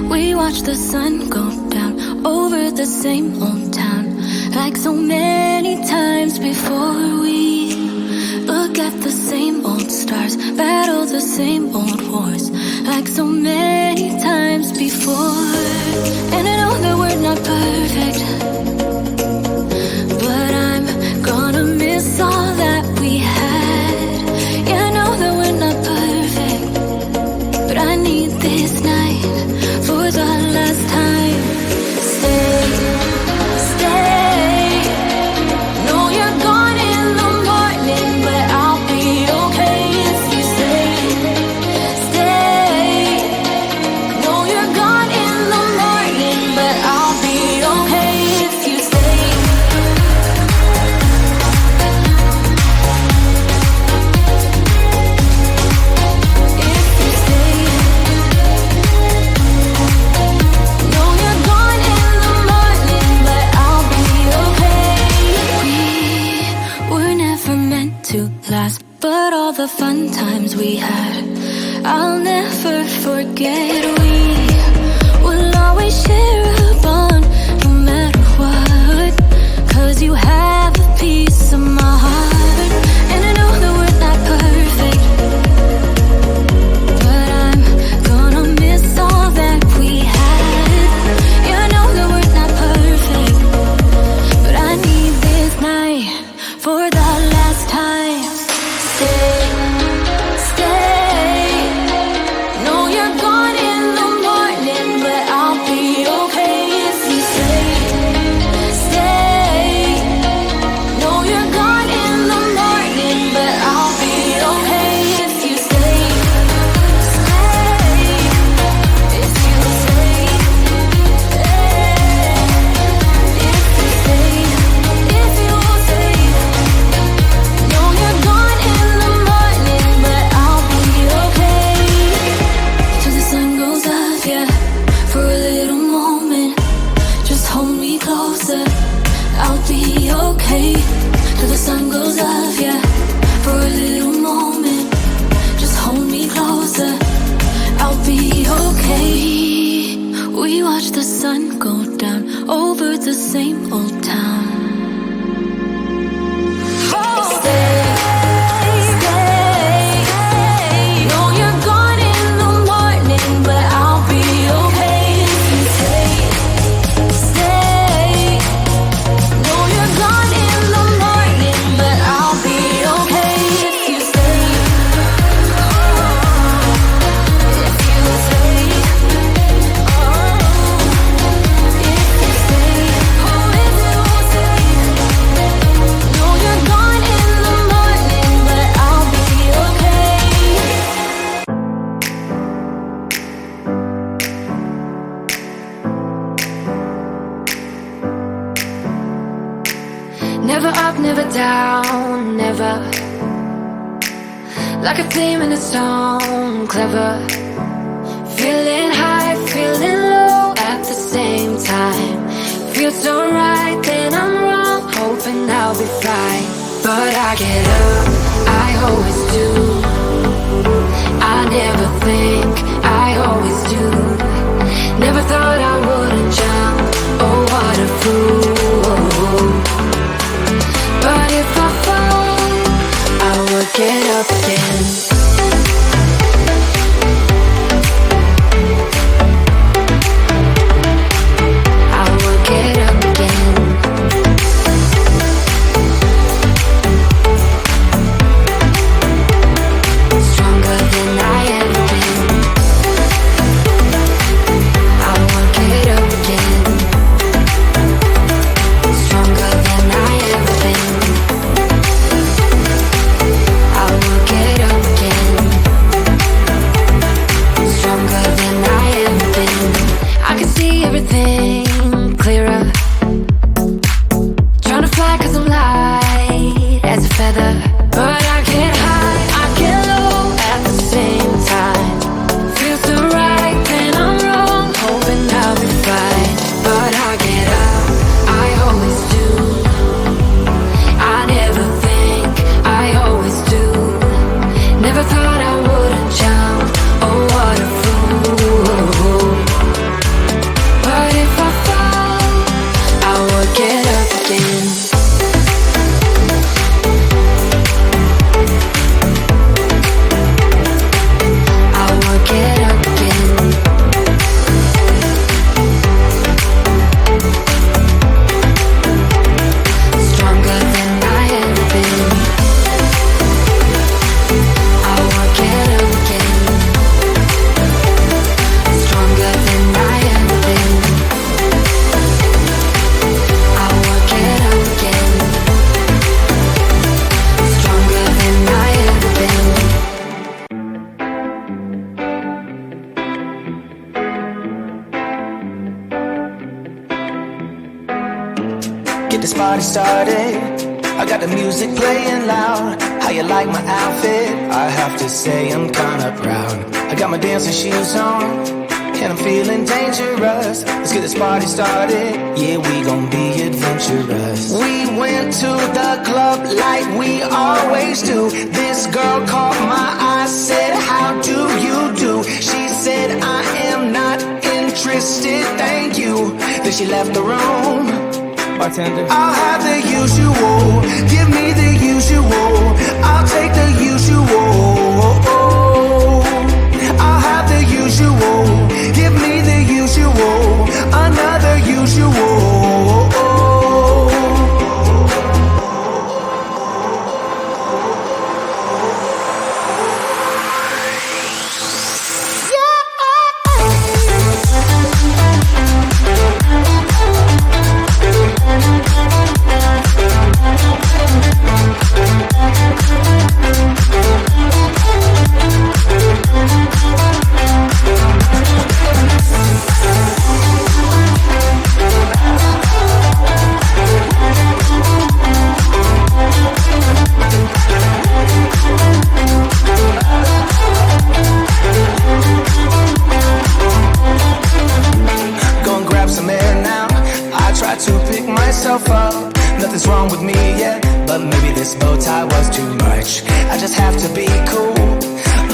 We watch the sun go down over the same old town, like so many times before. We look at the same old stars, battle the same old wars, like so many times before. And I know that we're not perfect, but I'm gonna miss all that we had. Yeah, I know that we're not perfect, but I need this night for the last time. Stay, stay. Know you're gone in the morning, but I'll be okay if you stay. Stay. Know you're gone in the morning, but I'll be okay if you stay. If you stay. Know you're gone in the morning, but I'll be okay. We were never meant to last, but all the fun times we had, I'll never forget. We will always share a bond, no matter what, 'cause you have a piece of my heart. And I know that we're not perfect, but I'm gonna miss all that we had. Yeah, I know that we're not perfect, but I need this night for the last time. Stay, stay. Know you're gone in the morning, but I'll be okay if you stay. Stay. Know you're gone in the morning, but I'll be okay if you stay. Stay. If you stay. If you stay. If you stay. Know you're gone in the morning, but I'll be okay. Till the sun goes up, yeah, for a little moment. Just hold me closer, I'll be okay. Till the sun goes up, yeah, for a little moment. Just hold me closer, I'll be okay. We watch the sun go down over the same old town. Stay, stay. Know you're gone in the morning, but I'll be okay if you stay. Stay. Know you're gone in the morning, but I'll be okay if you stay. If you stay. If you stay. Oh, if you stay. Know you're gone in the morning, but I'll be okay. Never up, never down, never. Like a theme in a song, clever. Feeling high, feeling low at the same time. Feels so right, then I'm wrong, hoping I'll be fine. But I get up, I always do. I never think, I always do. Never thought I wouldn't jump, oh what a fool. But if I fall, I will get up again. I will get up again. this party started. I got the music playing loud. How you like my outfit? I have to say I'm kinda proud. I got my dancing shoes on, and I'm feeling dangerous. Let's get this party started. Yeah, we gon' be adventurous. We went to the club like we always do. This girl caught my eye, said, how do you do? She said, I am not interested, thank you. Then she left the room. Bartender, I'll have the usual. Give me the usual. I'll take the usual. I'll have the usual. Give me the usual. Another usual. Up. Nothing's wrong with me yet, but maybe this bow tie was too much. I just have to be cool,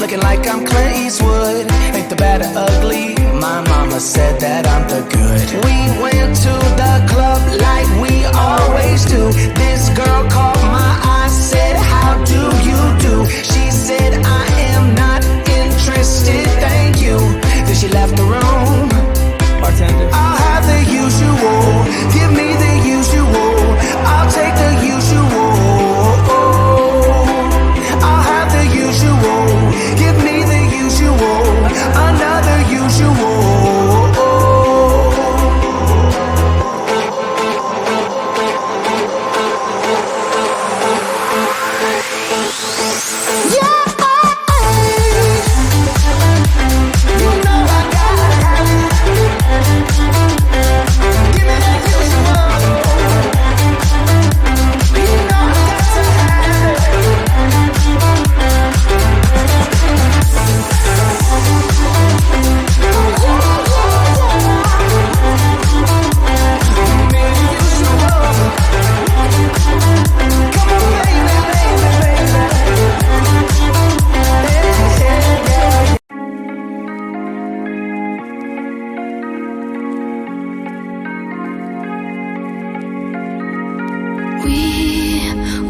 looking like I'm Clint Eastwood. Ain't the bad or ugly, my mama said that I'm the good. We went to the club like we always do. This girl caught my eye, said, how do you do? She said, I am not interested, thank you. Then she left the room. Bartender, I'll have the usual. Give me the usual. I'll take the usual. I'll have the usual. Give me the usual. Another usual.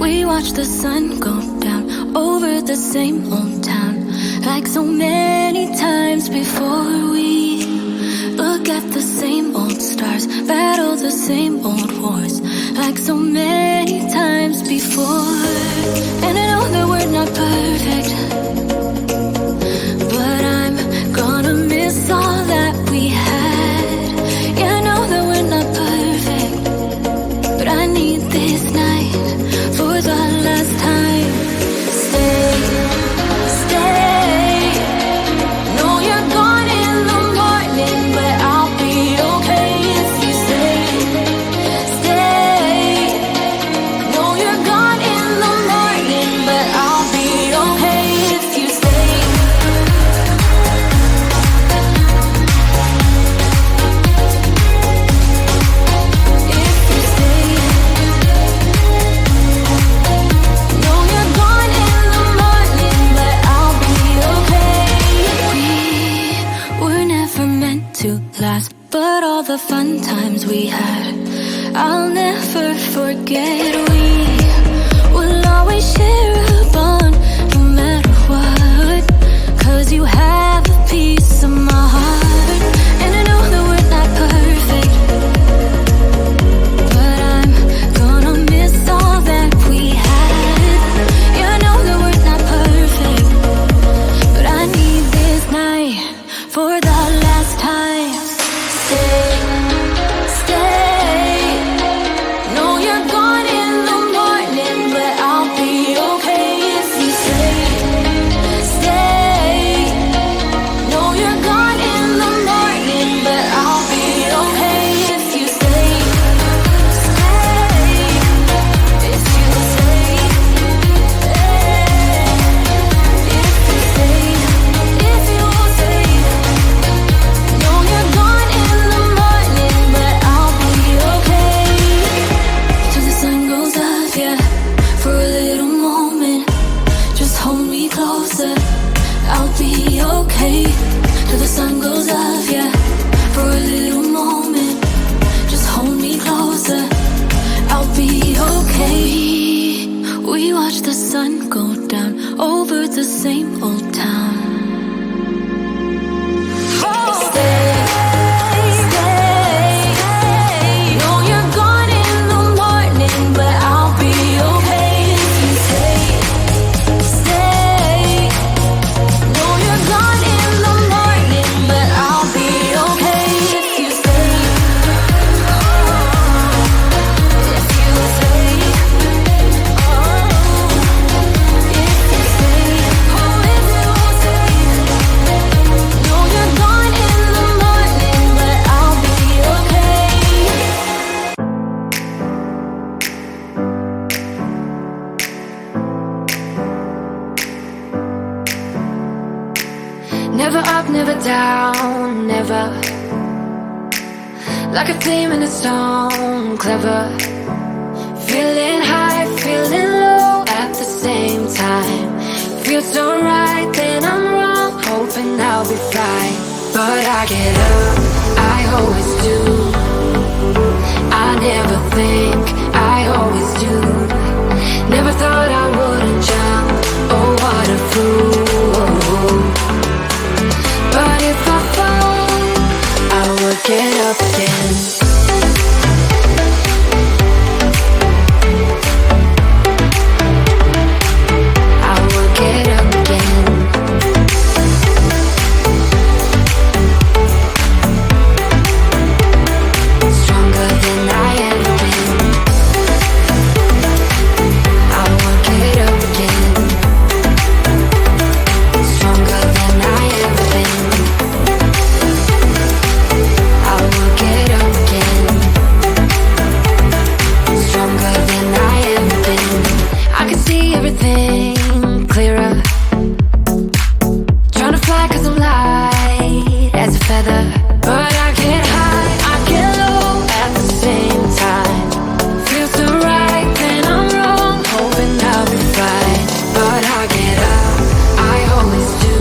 We watch the sun go down over the same old town, like so many times before. We look at the same old stars, battle the same old wars, like so many times before. And I know that we're not perfect, but I'm gonna miss all that we had. Yeah, I know that we're not perfect, but I need this night for the last time. Stay, stay. Know you're gone in the morning, but I'll be okay if you stay. Stay. Know you're gone in the morning, but I'll be okay if you stay. If you stay. Know you're gone in the morning, but I'll be okay. We were never meant to last, but all the fun times we had, I'll never forget. We will always share a bond, no matter what, 'cause you have a piece of my heart. And I know that we're not perfect, but I'm gonna miss all that we had. Yeah, I know that we're not perfect, but I need this night for the last time. Stay, stay. Know you're gone in the morning. okay till the sun goes up, yeah. For a little moment, just hold me closer. I'll be okay. We watch the sun go down over the same old town. Stay, stay. Know you're gone in the morning, but I'll be okay if you stay, stay. Know you're gone in the morning, but I'll be okay if you stay. If you stay, if you stay, oh, if you stay. Know you're gone in the morning, but I'll be okay. Never up, never down, never. Like a theme in a song, clever. Feeling high, feeling low at the same time. Feels so right, then I'm wrong, hoping I'll be fine. But I get up, I always do. I never think, I always do. Never thought I wouldn't jump, oh what a fool. But if I fall, I will get up again. I will get up again. Stronger than I ever been. I will get up again. Stronger than I ever been. I will get up again. Stronger than I ever been. I can see everything clearer. Trying to fly 'cause I'm light as a feather. But I get high, I get low at the same time. Feels so right, then I'm wrong, hoping I'll be fine. But I get up, I always do.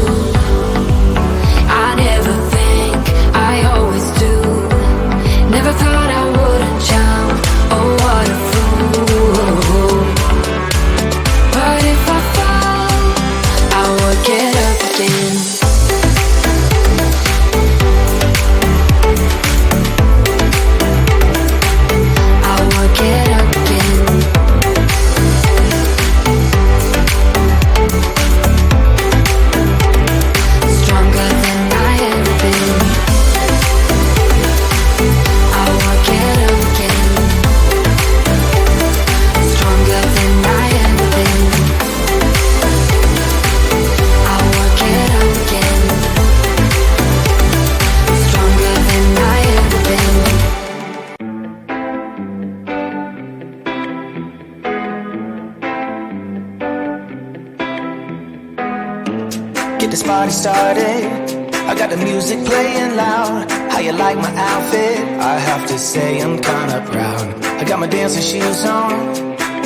I never think, I always do. Never thought I wouldn't jump, oh what a fool. But if I fall, I will get up again. I will get up again. Stronger than I ever been. I will get up again. Stronger than I ever been. I will get up again. Stronger than I ever been. Get this party started. I got the music playing loud. How you like my outfit? I have to say I'm kinda proud. I got my dancing shoes on,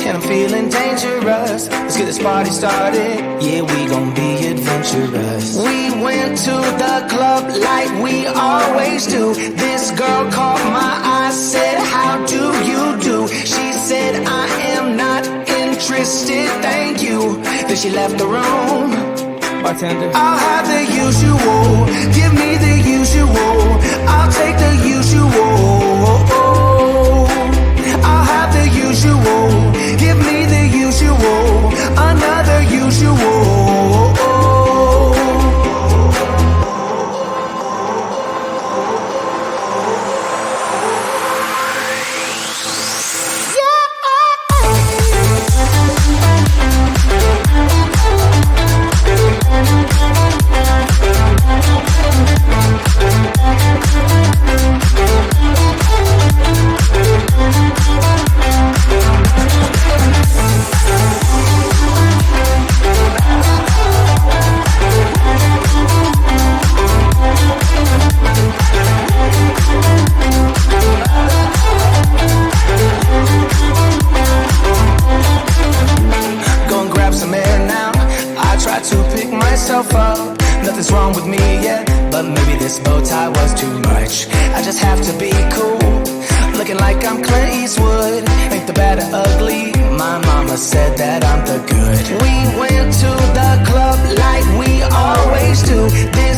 and I'm feeling dangerous. Let's get this party started. Yeah, we gon' be adventurous. We went to the club like we always do. This girl caught my eye, said, how do you do? She said, I am not interested, thank you. Then she left the room. Bartender. I'll have the usual, give me the usual. I'll take the usual. I'll have the usual, give me the usual. Another usual. wrong with me, yeah, but maybe this bow tie was too much. I just have to be cool, looking like I'm Clint Eastwood. Ain't the bad or ugly, my mama said that I'm the good. We went to the club like we always do. This